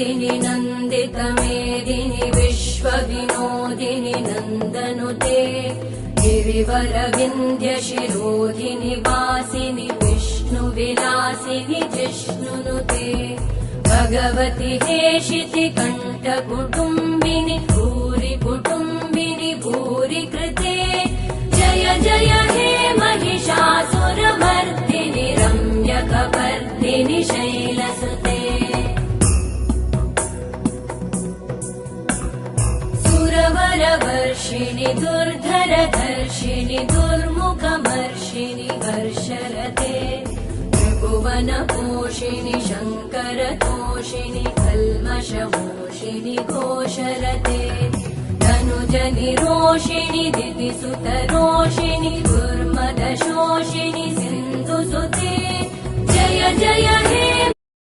मेदिनि नन्दितमेदिनि विश्वविनोदिनि नन्दनुते गिरिवरविन्ध्यशिरोधिनि वासिनि विष्णुविलासिनि जिष्णुनुते भगवति हेशिति कण्ठकुटुम्बिनि भूरि कुटुम्बिनि भूरि कृते जय जय हे महिषासुरमर्दिनि रम्यकपर्दिनि शैलसुते सुरवरवर्षिणि दुर्धरधर्षिणि दुर्मुखमर्षिणि हर्षरते त्रिभुवनपोषिणि शङ्करतोषिणि कल्मषमोषिणि घोषरते धनुजनिरोषिणि दितिसुतरोषिणि दुर्मदशोषिणि सिन्धुसुते जय जय हे